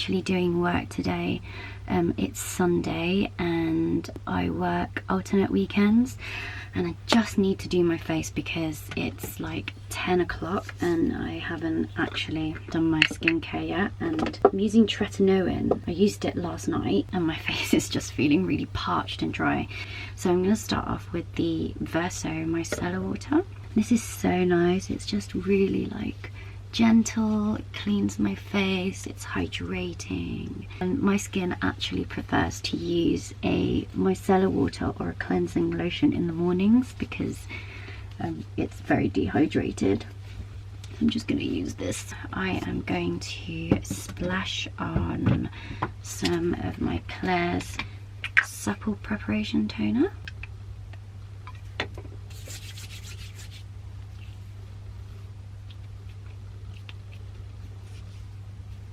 actually doing work today. It's Sunday and I work alternate weekends, and I just need to do my face because it's like 10 o'clock and I haven't actually done my skincare yet. And I'm using tretinoin. I used it last night and my face is just feeling really parched and dry. So I'm going to start off with the Verso micellar water. This is so nice. It's just really like gentle, it cleans my face, it's hydrating. And my skin actually prefers to use a micellar water or a cleansing lotion in the mornings because it's very dehydrated. I'm just going to use this. I am going to splash on some of my Klairs Supple Preparation Toner.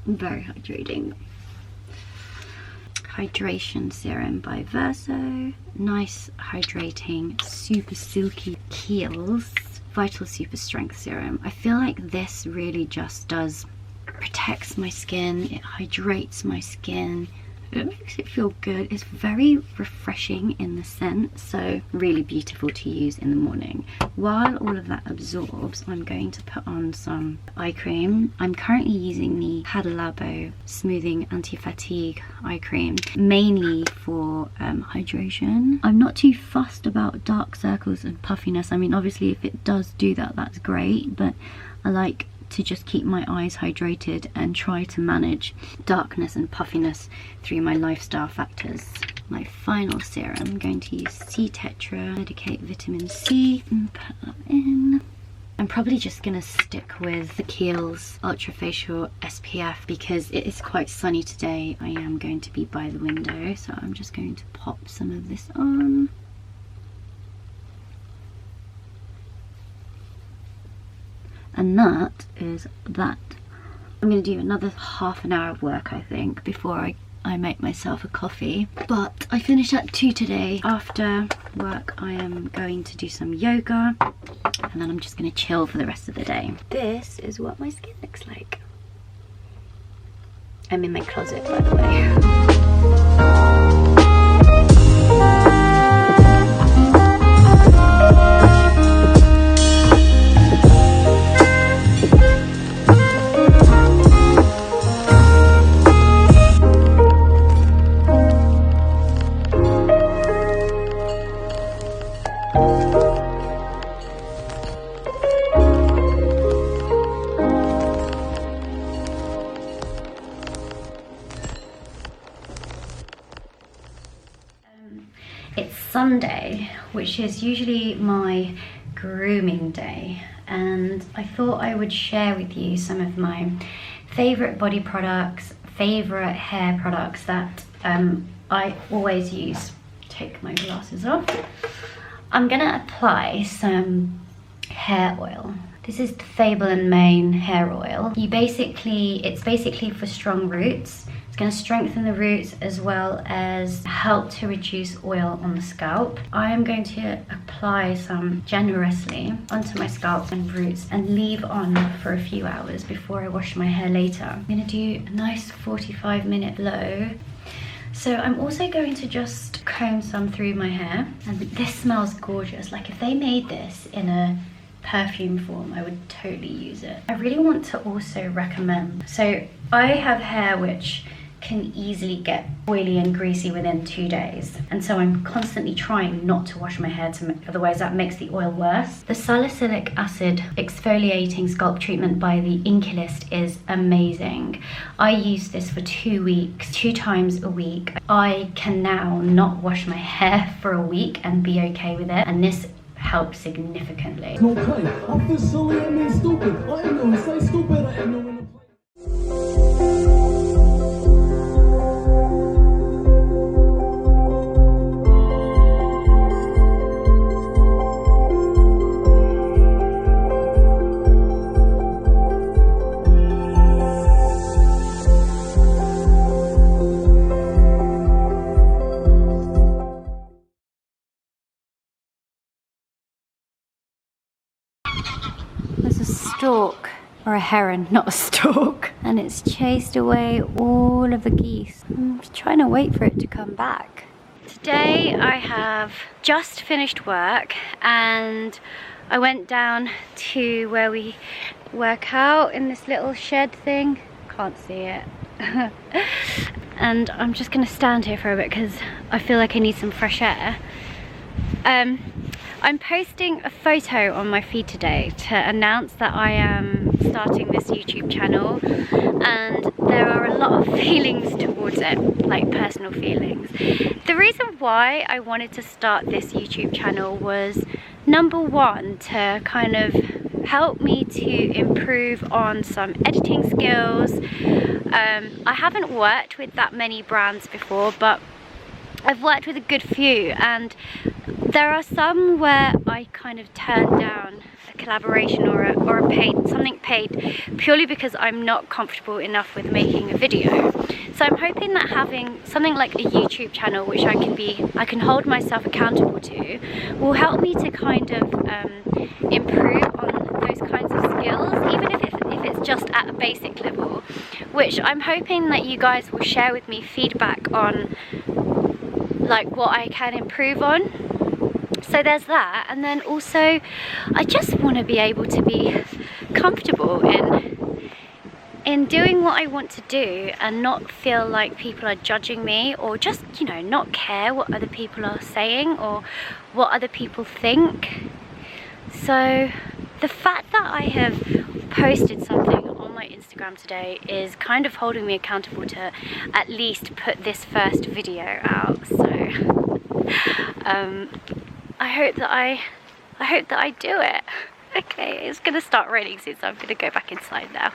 Very hydrating. Hydration Serum by Verso. Nice, hydrating, super silky Kiehl's Vital Super Strength Serum. I feel like this really just protects my skin, it hydrates my skin, it makes it feel good. It's very refreshing in the scent, so really beautiful to use in the morning. While all of that absorbs, I'm going to put on some eye cream. I'm currently using the Hada Labo Smoothing Anti-Fatigue Eye Cream, mainly for hydration. I'm not too fussed about dark circles and puffiness. I mean, obviously if it does do that, that's great, but I like to just keep my eyes hydrated and try to manage darkness and puffiness through my lifestyle factors. My final serum, I'm going to use C Tetra Medicate Vitamin C and put that in. I'm probably just going to stick with the Kiehl's Ultra Facial SPF because it is quite sunny today. I am going to be by the window, so I'm just going to pop some of this on. And that is that. I'm going to do another half an hour of work, I think, before I make myself a coffee. But I finish at 2 today. After work I am going to do some yoga and then I'm just going to chill for the rest of the day. This is what my skin looks like. I'm in my closet, by the way. It's Sunday, which is usually my grooming day, and I thought I would share with you some of my favorite body products, favorite hair products that I always use. Take my glasses off. I'm gonna apply some hair oil. This is the Fable & Mane hair oil. It's basically for strong roots. It's going to strengthen the roots as well as help to reduce oil on the scalp. I am going to apply some generously onto my scalp and roots and leave on for a few hours before I wash my hair later. I'm going to do a nice 45-minute blow. So I'm also going to just comb some through my hair, and this smells gorgeous. Like if they made this in a perfume form, I would totally use it. I really want to also recommend, so I have hair which can easily get oily and greasy within 2 days, and so I'm constantly trying not to wash my hair, otherwise that makes the oil worse. The salicylic acid exfoliating scalp treatment by the Inkilist is amazing. I use this for 2 weeks, 2 times a week. I can now not wash my hair for a week and be okay with it, and this helps significantly. Okay, I feel silly, I mean stupid. I ain't gonna say stupid, I ain't gonna play. There's a stalk or a heron, not a stork. And it's chased away all of the geese. I'm just trying to wait for it to come back. Today I have just finished work and I went down to where we work out in this little shed thing. Can't see it. And I'm just gonna stand here for a bit because I feel like I need some fresh air. I'm posting a photo on my feed today to announce that I am starting this YouTube channel, and there are a lot of feelings towards it, like personal feelings. The reason why I wanted to start this YouTube channel was, number one, to kind of help me to improve on some editing skills. I haven't worked with that many brands before, but I've worked with a good few, and there are some where I kind of turn down a collaboration or a paid, something paid, purely because I'm not comfortable enough with making a video. So I'm hoping that having something like a YouTube channel, which I can hold myself accountable to, will help me to kind of improve on those kinds of skills, even if it's just at a basic level, which I'm hoping that you guys will share with me feedback on, like what I can improve on. So there's that. And then also I just want to be able to be comfortable in doing what I want to do and not feel like people are judging me, or just, you know, not care what other people are saying or what other people think. So the fact that I have posted something on my Instagram today is kind of holding me accountable to at least put this first video out. So I hope that I do it. Okay, it's gonna start raining soon, so I'm gonna go back inside now.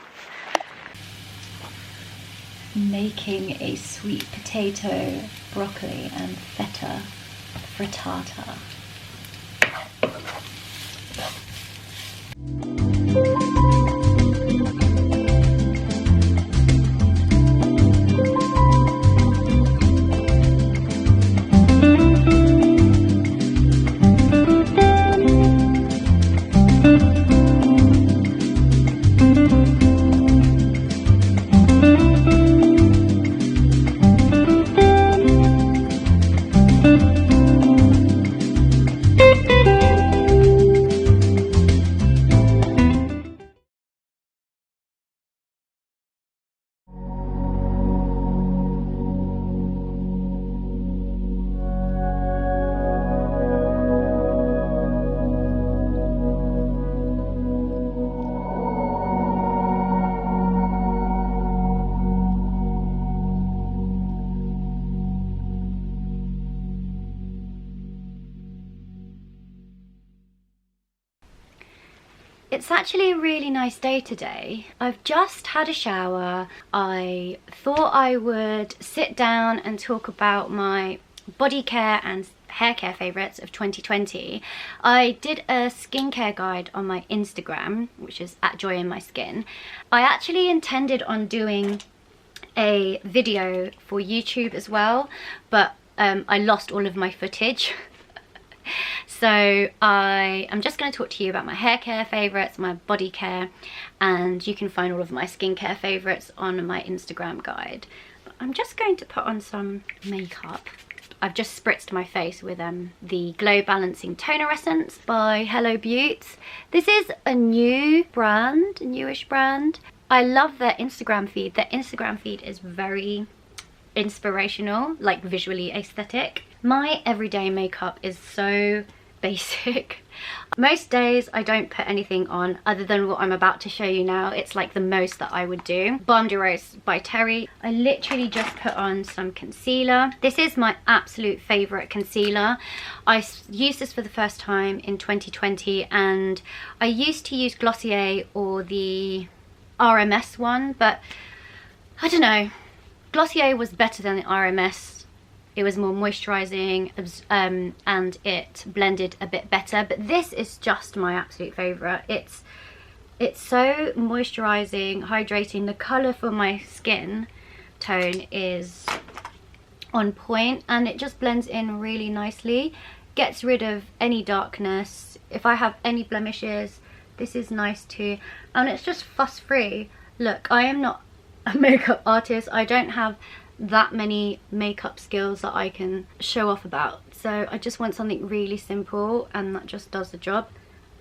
Making a sweet potato, broccoli and feta frittata. It's actually a really nice day today. I've just had a shower. I thought I would sit down and talk about my body care and hair care favourites of 2020. I did a skincare guide on my Instagram, which is @JOYINMYSKIN. I actually intended on doing a video for YouTube as well, but I lost all of my footage. So I'm just going to talk to you about my hair care favourites, my body care, and you can find all of my skincare favourites on my Instagram guide. I'm just going to put on some makeup. I've just spritzed my face with the Glow Balancing Toner Essence by Hello Beauty. This is a new brand, a newish brand. I love their Instagram feed. Their Instagram feed is very inspirational, like visually aesthetic. My everyday makeup is so basic. Most days I don't put anything on other than what I'm about to show you now. It's like the most that I would do. Balm de Rose by Terry. I literally just put on some concealer. This is my absolute favourite concealer. I used this for the first time in 2020, and I used to use Glossier or the RMS one, but I don't know. Glossier was better than the RMS. It was more moisturising and it blended a bit better, but this is just my absolute favourite. It's so moisturising, hydrating. The colour for my skin tone is on point and it just blends in really nicely. Gets rid of any darkness. If I have any blemishes, This is nice too, and it's just fuss free. Look, I am not a makeup artist. I don't have that many makeup skills that I can show off about, so I just want something really simple and that just does the job.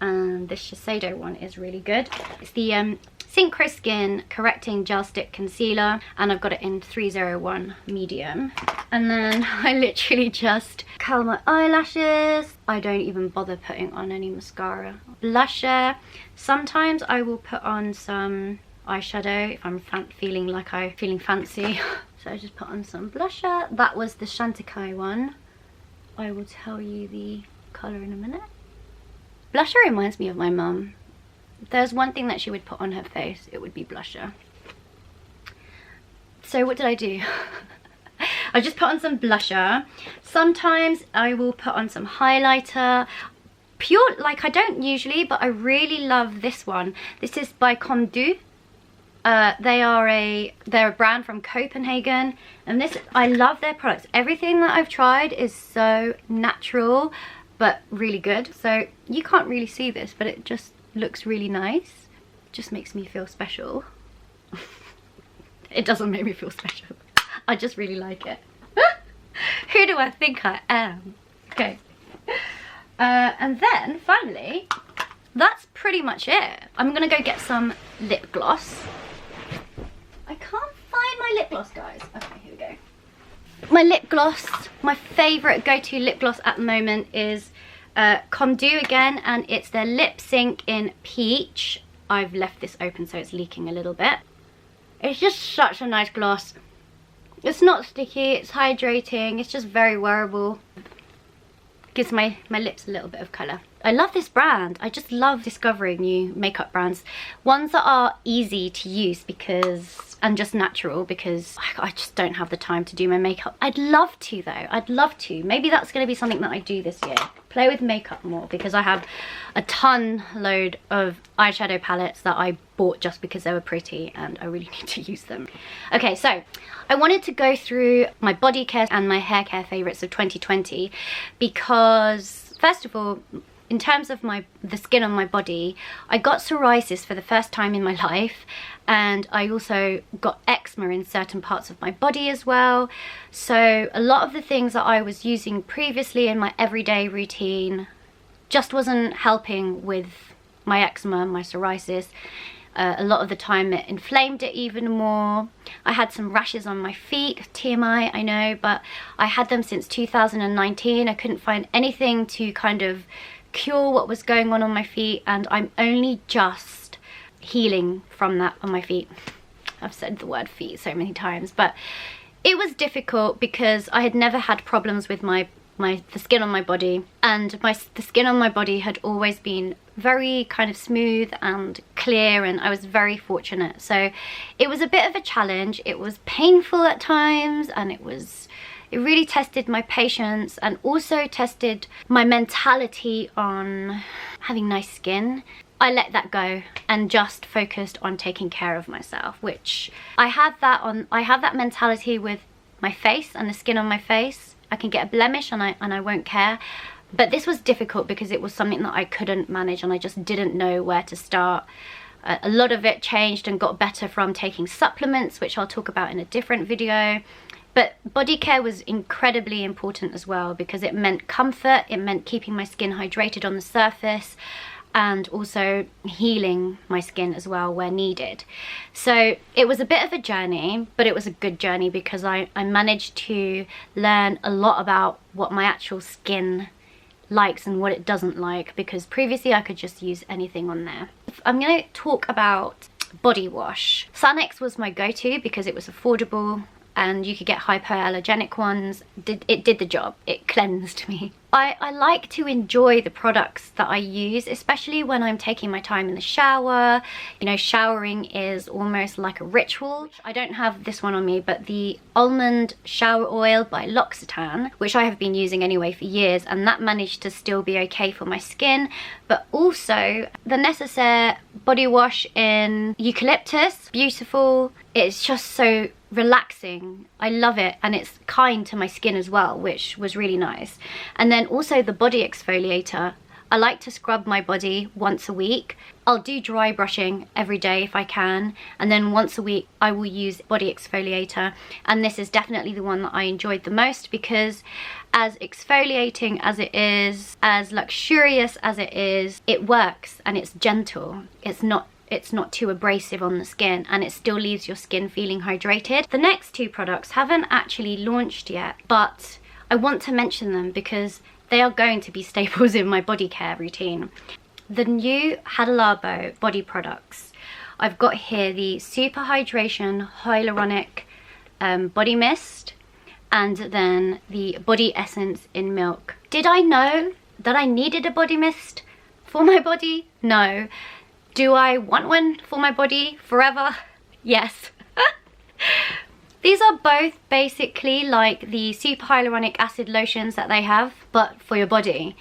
And this Shiseido one is really good. It's the Synchro Skin Correcting Gel Stick Concealer, and I've got it in 301 medium. And then I literally just curl my eyelashes. I don't even bother putting on any mascara. Blusher. Sometimes I will put on some eyeshadow if I'm feeling fancy. So I just put on some blusher. That was the Chantecaille one. I will tell you the colour in a minute. Blusher reminds me of my mum. If there's one thing that she would put on her face, it would be blusher. So what did I do? I just put on some blusher. Sometimes I will put on some highlighter. Pure, like I don't usually, but I really love this one. This is by Condu. They're a brand from Copenhagen, and I love their products. Everything that I've tried is so natural, but really good. So you can't really see this, but it just looks really nice. It just makes me feel special. It doesn't make me feel special. I just really like it. Who do I think I am? Okay. And then finally, that's pretty much it. I'm gonna go get some lip gloss. I can't find my lip gloss, guys. Okay, here we go. My lip gloss, my favourite go-to lip gloss at the moment is Condu again, and it's their Lip Sync in Peach. I've left this open so it's leaking a little bit. It's just such a nice gloss. It's not sticky, it's hydrating, it's just very wearable. Gives my lips a little bit of colour. I love this brand. I just love discovering new makeup brands. Ones that are easy to use and just natural, because I just don't have the time to do my makeup. I'd love to though, I'd love to. Maybe that's going to be something that I do this year. Play with makeup more, because I have a load of eyeshadow palettes that I bought just because they were pretty and I really need to use them. Okay, so I wanted to go through my body care and my hair care favourites of 2020 because, first of all, in terms of the skin on my body, I got psoriasis for the first time in my life, and I also got eczema in certain parts of my body as well. So a lot of the things that I was using previously in my everyday routine just wasn't helping with my eczema, my psoriasis. A lot of the time it inflamed it even more. I had some rashes on my feet, TMI, I know, but I had them since 2019. I couldn't find anything to kind of cure what was going on my feet, and I'm only just healing from that on my feet. I've said the word feet so many times, but it was difficult because I had never had problems with the skin on my body, and the skin on my body had always been very kind of smooth and clear, and I was very fortunate. So it was a bit of a challenge. It was painful at times, and it really tested my patience and also tested my mentality on having nice skin. I let that go and just focused on taking care of myself, which I have that mentality with my face and the skin on my face. I can get a blemish and I won't care. But this was difficult because it was something that I couldn't manage, and I just didn't know where to start. A lot of it changed and got better from taking supplements, which I'll talk about in a different video. But body care was incredibly important as well, because it meant comfort, it meant keeping my skin hydrated on the surface, and also healing my skin as well where needed. So it was a bit of a journey, but it was a good journey because I managed to learn a lot about what my actual skin likes and what it doesn't like, because previously I could just use anything on there. I'm going to talk about body wash. Sanex was my go-to because it was affordable, and you could get hypoallergenic ones. It did the job. It cleansed me. I like to enjoy the products that I use, especially when I'm taking my time in the shower. You know, showering is almost like a ritual. I don't have this one on me, but the almond shower oil by L'Occitane, which I have been using anyway for years, and that managed to still be okay for my skin. But also the Necessaire body wash in eucalyptus, beautiful. It's just so relaxing. I love it, and it's kind to my skin as well, which was really nice. And then also the body exfoliator. I like to scrub my body once a week. I'll do dry brushing every day if I can, and then once a week I will use body exfoliator, and this is definitely the one that I enjoyed the most because as exfoliating as it is, as luxurious as it is, it works and it's gentle. It's not too abrasive on the skin, and it still leaves your skin feeling hydrated. The next two products haven't actually launched yet, but I want to mention them because they are going to be staples in my body care routine. The new Hada body products. I've got here the Super Hydration Hyaluronic Body Mist, and then the Body Essence in Milk. Did I know that I needed a body mist for my body? No. Do I want one for my body forever? Yes. These are both basically like the Super Hyaluronic Acid lotions that they have, but for your body.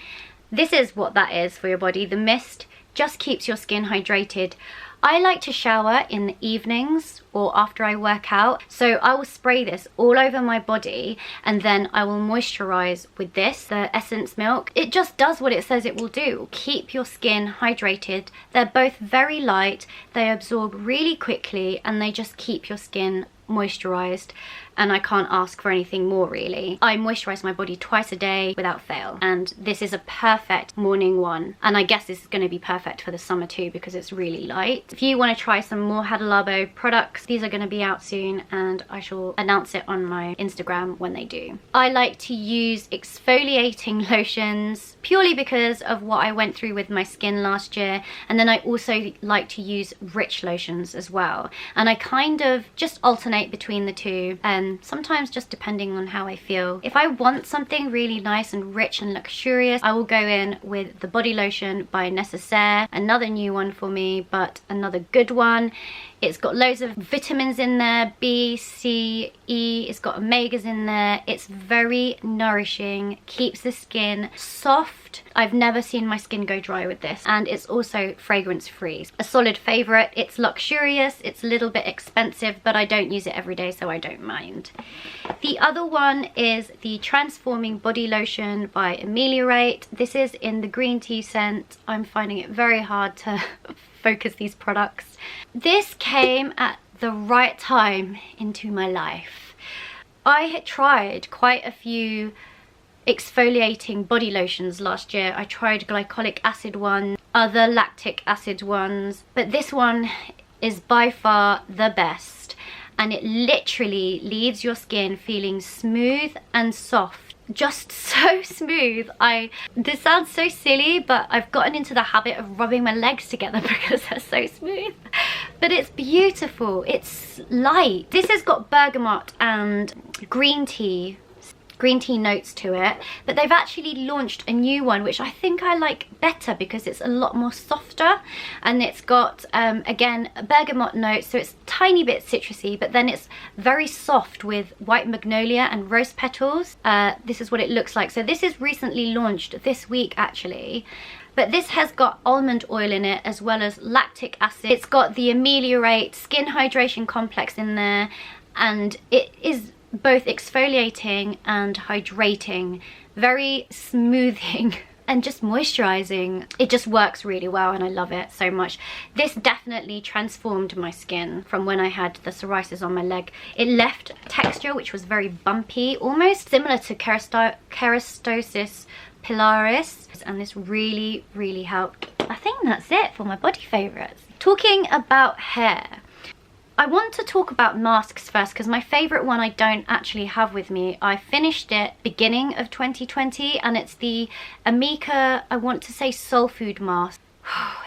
This is what that is for your body. The mist just keeps your skin hydrated. I like to shower in the evenings or after I work out, so I will spray this all over my body and then I will moisturize with this, the Essence Milk. It just does what it says it will do. It will keep your skin hydrated. They're both very light, they absorb really quickly, and they just keep your skin moisturized, and I can't ask for anything more really. I moisturize my body twice a day without fail, and this is a perfect morning one, and I guess this is going to be perfect for the summer too because it's really light. If you want to try some more Hada Labo products, these are going to be out soon and I shall announce it on my Instagram when they do. I like to use exfoliating lotions purely because of what I went through with my skin last year, and then I also like to use rich lotions as well, and I kind of just alternate between the two, and sometimes just depending on how I feel. If I want something really nice and rich and luxurious, I will go in with the body lotion by Necessaire, another new one for me, but another good one. It's got loads of vitamins in there, B, C, E, it's got omegas in there. It's very nourishing, keeps the skin soft. I've never seen my skin go dry with this, and it's also fragrance free. A solid favorite. It's luxurious, it's a little bit expensive, but I don't use it every day, so I don't mind. The other one is the Transforming Body Lotion by Ameliorate. This is in the green tea scent. I'm finding it very hard to focus these products. This came at the right time into my life. I had tried quite a few exfoliating body lotions last year. I tried glycolic acid ones, other lactic acid ones, but this one is by far the best, and it literally leaves your skin feeling smooth and soft. Just so smooth. This sounds so silly, but I've gotten into the habit of rubbing my legs together because they're so smooth. But it's beautiful. It's light. This has got bergamot and green tea notes to it, but they've actually launched a new one which I think I like better because it's a lot more softer, and it's got again bergamot notes, so it's a tiny bit citrusy, but then it's very soft with white magnolia and rose petals. This is what it looks like. So this is recently launched this week actually, but this has got almond oil in it as well as lactic acid. It's got the Ameliorate skin hydration complex in there, and it is both exfoliating and hydrating, very smoothing and just moisturizing. It just works really well and I love it so much. This definitely transformed my skin from when I had the psoriasis on my leg. It left texture which was very bumpy, almost similar to Keratosis pilaris, and this really helped. I think that's it for my body favorites. Talking about hair, I want to talk about masks first because my favourite one I don't actually have with me. I finished it beginning of 2020 and it's the Amika, I want to say soul food mask.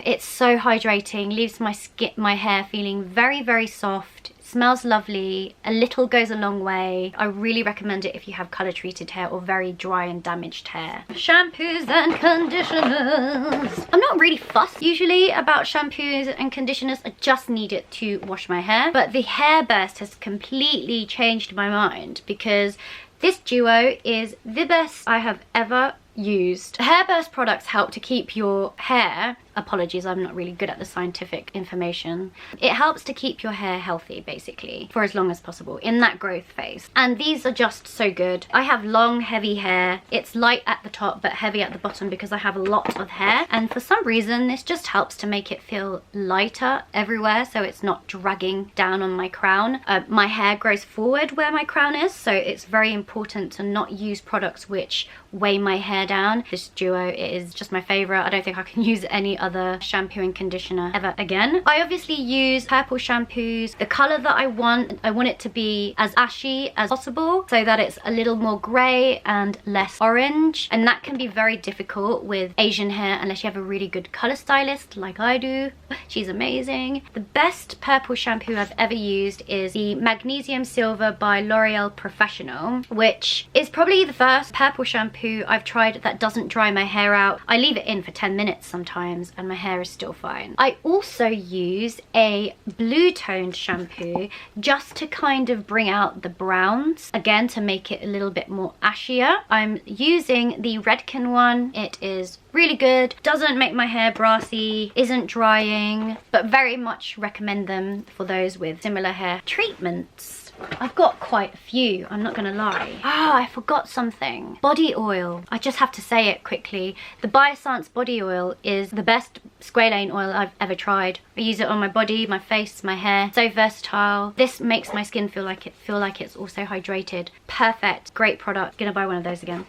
It's so hydrating, leaves my hair feeling very soft. Smells lovely, a little goes a long way. I really recommend it if you have colour treated hair or very dry and damaged hair. Shampoos and conditioners. I'm not really fussed usually about shampoos and conditioners. I just need it to wash my hair. But the hair burst has completely changed my mind because this duo is the best I have ever used. Hair burst products help to keep your hair, apologies, I'm not really good at the scientific information. It helps to keep your hair healthy, basically, for as long as possible in that growth phase. And these are just so good. I have long, heavy hair. It's light at the top, but heavy at the bottom because I have a lot of hair. And for some reason, this just helps to make it feel lighter everywhere, so it's not dragging down on my crown. My hair grows forward where my crown is, so it's very important to not use products which weigh my hair down. This duo, it is just my favorite. I don't think I can use any other shampoo and conditioner ever again. I obviously use purple shampoos. The color that I want it to be as ashy as possible so that it's a little more gray and less orange, and that can be very difficult with Asian hair unless you have a really good color stylist like I do. She's amazing. The best purple shampoo I've ever used is the Magnesium Silver by L'Oreal Professional, which is probably the first purple shampoo I've tried that doesn't dry my hair out. I leave it in for 10 minutes sometimes and my hair is still fine. I also use a blue toned shampoo just to kind of bring out the browns, again to make it a little bit more ashier. I'm using the Redken one. It is really good, doesn't make my hair brassy, isn't drying, but very much recommend them for those with similar hair treatments. I've got quite a few, I'm not gonna lie. Oh, I forgot something. Body oil. I just have to say it quickly. The Biossance body oil is the best squalane oil I've ever tried. I use it on my body, my face, my hair. So versatile. This makes my skin feel like it's also hydrated. Perfect, great product. Gonna buy one of those again.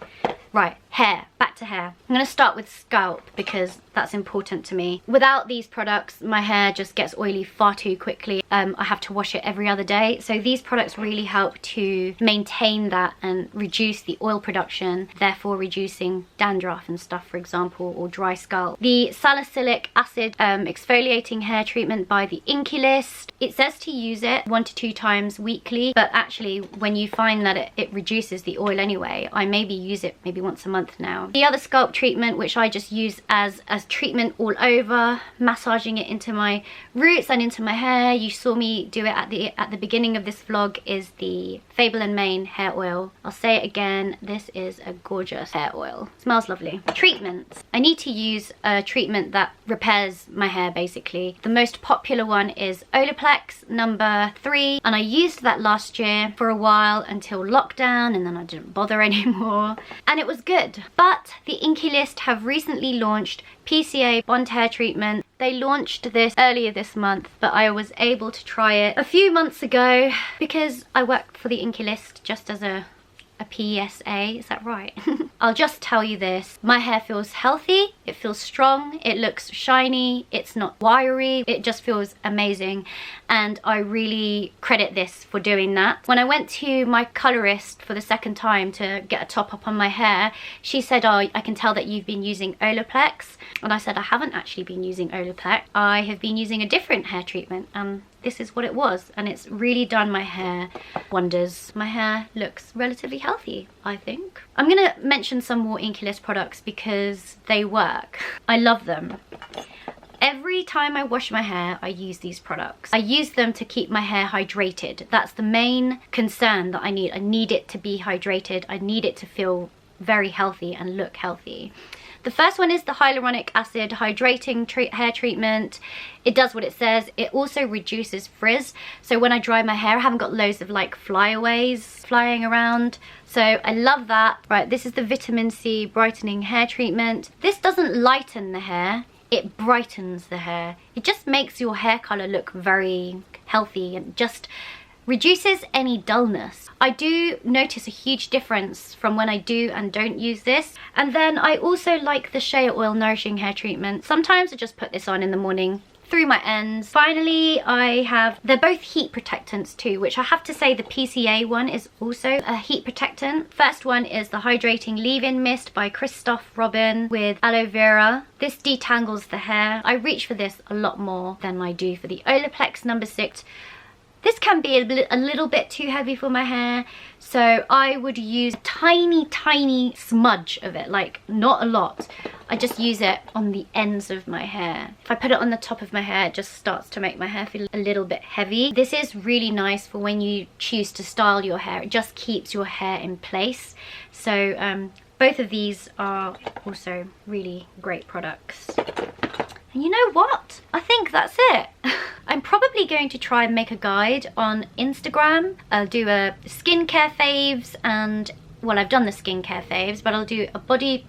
Right, hair, back to hair. I'm gonna start with scalp because that's important to me. Without these products, my hair just gets oily far too quickly. I have to wash it every other day. So these products really help to maintain that and reduce the oil production, therefore reducing dandruff and stuff, for example, or dry scalp. The salicylic acid exfoliating hair treatment by the Inkey List. It says to use it 1 to 2 times weekly, but actually when you find that it reduces the oil anyway, I maybe use it maybe once a month now. The other scalp treatment, which I just use as treatment all over, massaging it into my roots and into my hair. You saw me do it at the beginning of this vlog, is the Fable and Mane hair oil. I'll say it again, this is a gorgeous hair oil. Smells lovely. Treatments. I need to use a treatment that repairs my hair basically. The most popular one is Olaplex number 3, and I used that last year for a while until lockdown, and then I didn't bother anymore, and it was good. But the Inkey List have recently launched PCA Bond Hair Treatment. They launched this earlier this month, but I was able to try it a few months ago because I worked for the Inkey List just as a PSA, is that right? I'll just tell you this, my hair feels healthy, it feels strong, it looks shiny, it's not wiry, it just feels amazing, and I really credit this for doing that. When I went to my colorist for the second time to get a top up on my hair, she said, oh, I can tell that you've been using Olaplex, and I said I haven't actually been using Olaplex, I have been using a different hair treatment, and this is what it was, and it's really done my hair wonders. My hair looks relatively healthy, I think. I'm gonna mention some more Inkey List products because they work. I love them. Every time I wash my hair, I use these products. I use them to keep my hair hydrated. That's the main concern that I need. I need it to be hydrated. I need it to feel very healthy and look healthy. The first one is the hyaluronic acid hydrating hair treatment. It does what it says. It also reduces frizz. So when I dry my hair, I haven't got loads of like flyaways flying around. So I love that. Right, this is the vitamin C brightening hair treatment. This doesn't lighten the hair, it brightens the hair. It just makes your hair color look very healthy and just reduces any dullness. I do notice a huge difference from when I do and don't use this. And then I also like the shea oil nourishing hair treatment. Sometimes I just put this on in the morning through my ends. Finally, they're both heat protectants too, which I have to say the PCA one is also a heat protectant. First one is the Hydrating Leave-In Mist by Christophe Robin with aloe vera. This detangles the hair. I reach for this a lot more than I do for the Olaplex number 6. This can be a little bit too heavy for my hair, so I would use a tiny smudge of it, like not a lot. I just use it on the ends of my hair. If I put it on the top of my hair, it just starts to make my hair feel a little bit heavy. This is really nice for when you choose to style your hair. It just keeps your hair in place. So Both of these are also really great products. And you know what? I think that's it. I'm probably going to try and make a guide on Instagram. I'll do a skincare faves and, well, I've done the skincare faves, but I'll do a body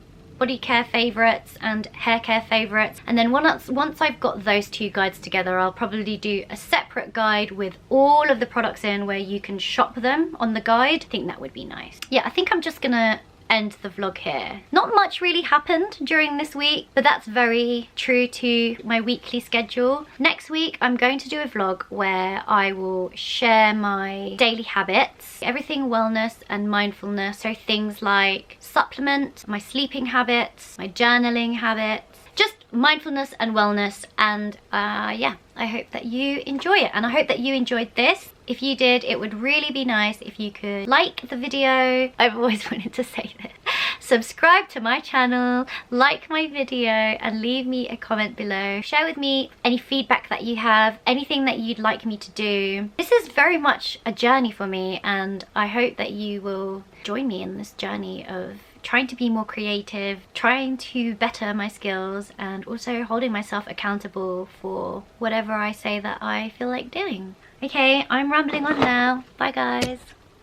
care favorites and hair care favorites. And then once I've got those two guides together, I'll probably do a separate guide with all of the products in where you can shop them on the guide. I think that would be nice. Yeah, I think I'm just gonna end the vlog here. Not much really happened during this week, but that's very true to my weekly schedule. Next week I'm going to do a vlog where I will share my daily habits, everything wellness and mindfulness, so things like supplement, my sleeping habits, my journaling habits, just mindfulness and wellness. And yeah, I hope that you enjoy it, and I hope that you enjoyed this. If you did, it would really be nice if you could like the video. I've always wanted to say this. Subscribe to my channel, like my video, and leave me a comment below. Share with me any feedback that you have, anything that you'd like me to do. This is very much a journey for me, and I hope that you will join me in this journey of trying to be more creative, trying to better my skills, and also holding myself accountable for whatever I say that I feel like doing. Okay, I'm rambling on now. Bye guys.